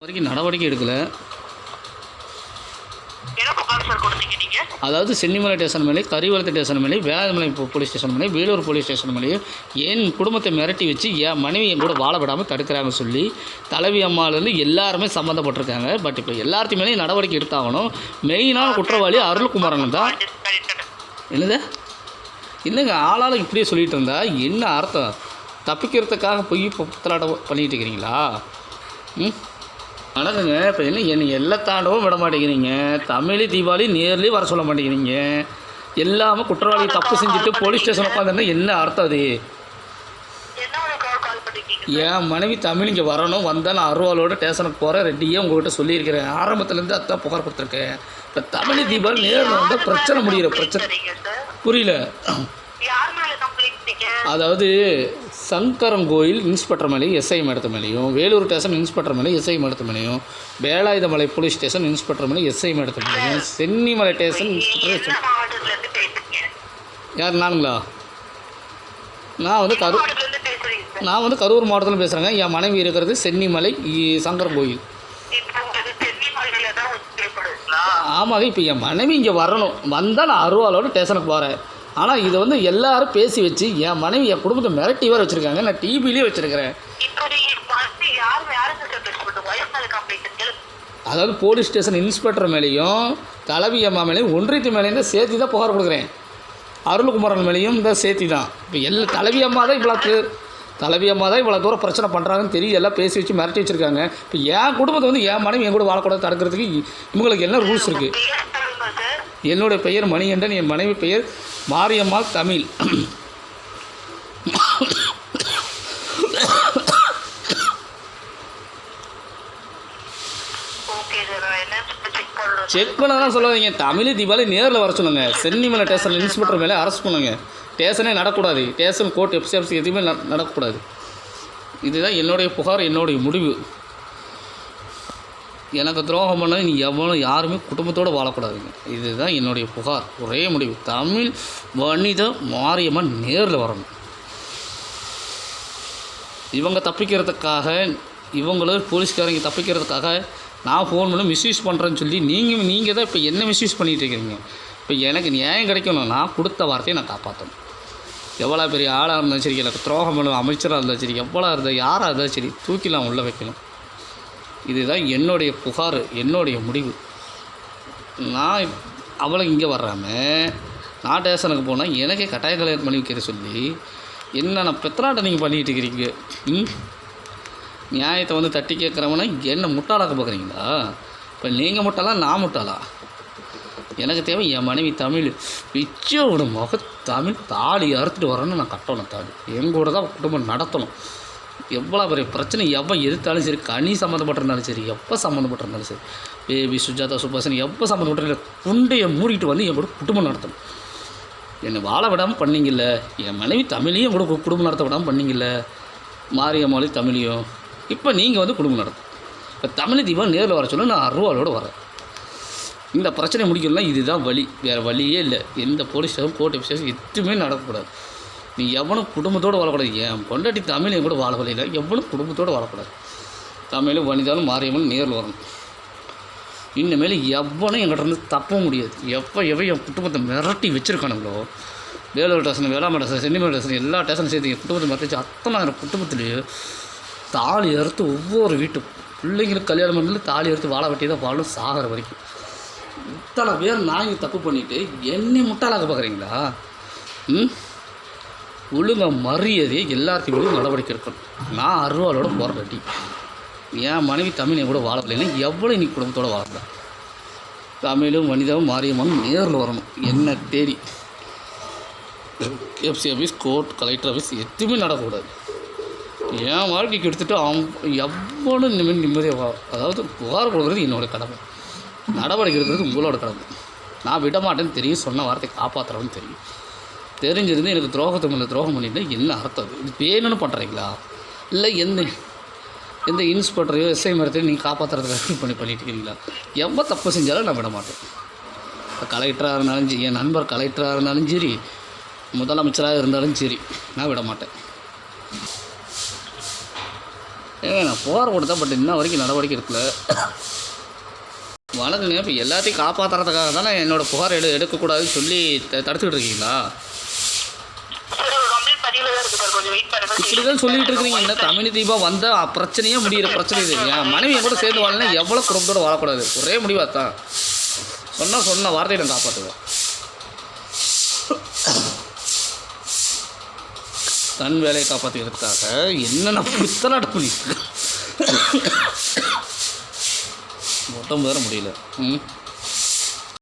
வரைக்கும் நடவடிக்கை எடுக்கல. அதாவது சென்னிமலை ஸ்டேஷன் மேலே, கரிவளத்து ஸ்டேஷன் மேலே, வேதமலை போலீஸ் ஸ்டேஷன் மேலே, வேலூர் போலீஸ் ஸ்டேஷன் மேலே என் குடும்பத்தை மிரட்டி வச்சு என் மனைவி என் கூட வாழ விடாமல் தடுக்கிறாங்க சொல்லி தலைவி அம்மாலேருந்து எல்லாருமே சம்மந்தப்பட்டிருக்காங்க. பட் இப்போ எல்லாத்தையும் மேலேயும் நடவடிக்கை எடுத்தாகணும். மெயினான குற்றவாளி அருள்குமாரன் தான். என்னது இல்லைங்க, ஆளாளுக்கு இப்படியே சொல்லிகிட்டு இருந்தா என்ன அர்த்தம்? தப்பிக்கிறதுக்காக போய் புத்தலாட்டம் பண்ணிகிட்டு இருக்கிறீங்களா? வணக்கங்க. இப்போ என்னை எல்லாம் தாண்டவும் விட மாட்டேங்கிறீங்க. தமிழ் தீபாவளி நேர்லேயும் வர சொல்ல மாட்டேங்கிறீங்க. எல்லாமே குற்றவாளி தப்பு செஞ்சுட்டு போலீஸ் ஸ்டேஷன் உட்காந்துருந்தா என்ன அர்த்தம்? அது என் மனைவி தமிழ் இங்கே வரணும், வந்தால் நான் அருவாளோட ஸ்டேஷனுக்கு போகிறேன், ரெட்டியே உங்கள்கிட்ட சொல்லியிருக்கிறேன். ஆரம்பத்துலேருந்து அதான் புகார் கொடுத்துருக்கேன். இப்போ தமிழ் தீபாவளி நேரில் வந்தால் பிரச்சனை முடிகிற பிரச்சனை புரியல. அதாவது சங்கரங்கோயில் இன்ஸ்பெக்டர் மேலேயும் எஸ்ஐ மேடத்து மேலேயும், வேலூர் ஸ்டேஷன் இன்ஸ்பெக்டர் மேலே எஸ்ஐ மேடத்து மேலேயும், வேலாயுதமலை போலீஸ் ஸ்டேஷன் இன்ஸ்பெக்டர் மேலே எஸ்ஐ மேடத்து மேலேயும், சென்னிமலை ஸ்டேஷன் இன்ஸ்பெக்டர் யார் நானுங்களா? நான் வந்து கரூர் மாவட்டத்தில் பேசுகிறேங்க. என் மனைவி இருக்கிறது சென்னிமலை சங்கரங்கோயில். ஆமாங்க. இப்போ என் மனைவி இங்கே வரணும், வந்தால் நான் அருவாளோட ஸ்டேஷனுக்கு போகிறேன். ஆனால் இதை வந்து எல்லாரும் பேசி வச்சு என் மனைவி என் குடும்பத்தை மிரட்டி வேறு வச்சுருக்காங்க. நான் டிவிலேயே வச்சுருக்கிறேன். அதாவது போலீஸ் ஸ்டேஷன் இன்ஸ்பெக்டர் மேலேயும் தலைவி அம்மா மேலேயும் ஒன்றியத்து மேலேயும் தான் சேர்த்து தான் புகார் கொடுக்குறேன். அருள்குமாரன் மேலேயும் தான் சேர்த்தி தான். இப்போ தலைவி அம்மா தான் இவ்வளோ தூரம் பிரச்சனை பண்ணுறாங்கன்னு தெரியும். எல்லாம் பேசி வச்சு மிரட்டி வச்சுருக்காங்க. இப்போ என் குடும்பத்தை வந்து என் மனைவி என் கூட வாழக்கூடாது தடுக்கிறதுக்கு இவங்களுக்கு என்ன ரூல்ஸ் இருக்குது? என்னுடைய பெயர் மணிகண்டன், என் மனைவி பெயர் மாரியம்மாள் தமிழ். செக் பண்ணதான் சொல்லாதீங்க. தமிழ் தீபாவளி நேரில் வர சொல்லுங்க. சென்னிமலை ஸ்டேஷன் இன்ஸ்பெக்டர் மேலே அரெஸ்ட் பண்ணுங்க. ஸ்டேஷனே நடக்கூடாது. ஸ்டேஷன் கோர்ட் எஃப்சிஎஃப்சி எதுவுமே நடக்கக்கூடாது. இதுதான் என்னுடைய புகார், என்னுடைய முடிவு. எனக்கு துரோகம் பண்ண நீ எவ்வளோ யாருமே குடும்பத்தோடு வாழக்கூடாதுங்க. இதுதான் என்னுடைய புகார், ஒரே முடிவு. தமிழ் வனித மாரியம்மன் நேரில் வரணும். இவங்க தப்பிக்கிறதுக்காக, இவங்களும் போலீஸ்காரங்க தப்பிக்கிறதுக்காக நான் ஃபோன் பண்ணி மிஸ்யூஸ் பண்ணுறேன்னு சொல்லி நீங்கள் தான் இப்போ என்ன மிஸ்யூஸ் பண்ணிகிட்டு இருக்கிறீங்க. இப்போ எனக்கு நியாயம் கிடைக்கணும். நான் கொடுத்த வார்த்தையை நான் காப்பாற்றணும். எவ்வளோ பெரிய ஆளாக இருந்தாலும் சரி, எனக்கு துரோகம் பண்ண அமைச்சராக இருந்தாலும் சரி, எவ்வளோ இருந்தால் யாராக இருந்தாலும் சரி, தூக்கிலாம் உள்ளே வைக்கணும். இதுதான் என்னுடைய புகார், என்னுடைய முடிவு. நான் அவளை இங்கே வர்றாமல் நான் ஸ்டேஷனுக்கு போனால் எனக்கே கட்டாய கல்யாணம் பண்ணி வைக்கிற சொல்லி என்னென்ன பெத்தலாட்டம் நீங்கள் பண்ணிக்கிட்டு இருக்கிறீங்க. நியாயத்தை வந்து தட்டி கேட்குறவனா என்ன முட்டாளாக்க பார்க்குறீங்களா? இப்போ நீங்கள் முட்டாளா நான் முட்டாளா? எனக்கு தேவை என் மனைவி தமிழ். பிச்சோட தமிழ் தாலி அறுத்துட்டு வரணும்னு நான் கட்டணும். தாலி எங்கூட தான் குடும்பம் நடத்தணும். எவ்வளோ பெரிய பிரச்சனை எவ்வளோ எதிர்த்தாலும் சரி, கனி சம்மந்தப்பட்டிருந்தாலும் சரி, எப்போ சம்மந்தப்பட்டிருந்தாலும் சரி, பேபி சுஜாதா சுபாசன் எப்போ சம்மந்தப்பட்டிருக்க குண்டையை மூடிட்டு வந்து என் கூட குடும்பம் நடத்தணும். என்னை வாழ விடாமல் பண்ணிங்கல்ல. என் மனைவி தமிழையும் கூட குடும்பம் நடத்த விடாமல் பண்ணிங்கல்ல. மாரியம்மாளையும் தமிழையும் இப்போ நீங்கள் வந்து குடும்பம் நடத்தும். இப்போ தமிழ் தீபாவளி நேரில் வர சொல்ல நான் அருவாளோடு வரேன். இந்த பிரச்சனை முடிக்கணும்னா இதுதான் வழி, வேறு வழியே இல்லை. எந்த போலீஸ் ஸ்டேஷன் கோர்ட் ஸ்டேஷன் எதுவுமே நடக்கக்கூடாது. நீ எவனும் குடும்பத்தோடு வாழக்கூடாது. என் பொண்டாட்டி தமிழையும் கூட வாழ வழியில் எவனும் குடும்பத்தோடு வாழக்கூடாது. தமிழும் வனிதாலும் மாரியம்மன் நேரில் வரணும். இனிமேல் எவனும் என்கிட்ட இருந்து தப்ப முடியாது. எவன் என் குடும்பத்தை மிரட்டி வச்சுருக்கானுங்களோ, வேலூர் ஸ்டேஷன், வேளாண்மை ஸ்டேஷன், சென்னிமலை ஸ்டேஷன், எல்லா ஸ்டேஷனும் சேர்த்து என் குடும்பத்தை மிரட்டிச்சு அத்தனை குடும்பத்துலேயே தாலி அறுத்து ஒவ்வொரு வீட்டு பிள்ளைங்களுக்கு கல்யாணம் பண்ணி தாலி அறுத்து வாழ வெட்டி தான் வாழும் சாகிற வரைக்கும். இத்தனை பேர் நான் இங்கே தப்பு பண்ணிவிட்டு என்னை முட்டாளாக்க பார்க்குறீங்களா? ஒழுங்காக மரியாதையை எல்லாத்தையும் நடவடிக்கை எடுக்கணும். நான் அருவாளோட போராட்டி என் மனைவி தமிழ் என் கூட வாழவில்லைன்னா எவ்வளோ இன்னைக்கு குடும்பத்தோடு வாழலாம். தமிழும் வனிதாவும் மாரியம்மனும் நேரில் வரணும். என்ன தேடி FC office, court, collector office எதுவுமே நடக்கக்கூடாது. என் வாழ்க்கைக்கு எடுத்துகிட்டு எவ்வளோ இனிமேல் நிம்மதியாக அதாவது புகார் கொடுக்குறது என்னோடய கடமை, நடவடிக்கை எடுக்கிறது உங்களோட கடமை. நான் விட மாட்டேன்னு தெரியும், சொன்ன வார்த்தை காப்பாற்றுறோன்னு தெரியும். தெரிஞ்சிருந்து எனக்கு துரோகத்தை மேலே துரோகம் பண்ணிட்டு என்ன அர்த்தம்? இது வேணும்னு பண்ணுறீங்களா? இல்லை எந்த இன்ஸ்பெக்டரையோ எஸ்ஐ மரத்தையும் நீங்கள் காப்பாற்றுறதுக்கு பண்ணிட்டு இருக்கீங்களா? எவ்வளோ தப்பு செஞ்சாலும் நான் விட மாட்டேன். இப்போ கலெக்டராக இருந்தாலும் சரி, என் நண்பர் கலெக்டராக இருந்தாலும் சரி, முதலமைச்சராக இருந்தாலும் சரி, நான் விட மாட்டேன். ஏங்க நான் புகார் கொடுத்தேன், பட் இன்ன வரைக்கும் நடவடிக்கை எடுக்கல. வணக்கங்க. இப்போ எல்லாத்தையும் காப்பாற்றுறதுக்காக தானே என்னோடய புகார் எடுக்கக்கூடாதுன்னு சொல்லி தடுத்துக்கிட்டு இருக்கீங்களா? இப்படி தான் சொல்லிகிட்டு இருக்கிறீங்க. என்ன தமிழ் தீபா வந்தால் பிரச்சனையே முடிகிற பிரச்சனை இது. என் மனைவியை கூட சேர்ந்து வாழலாம், எவ்வளோ குடும்பத்தோடு வாழக்கூடாது. ஒரே முடிவாக தான் சொன்ன வார்த்தையை நான் காப்பாற்றுவேன். தன் வேலையை காப்பாற்றிக்கிறதுக்காக என்னென்ன பித்தலாட்டம் பண்ணிட்டு உடம்பு வேற முடியல.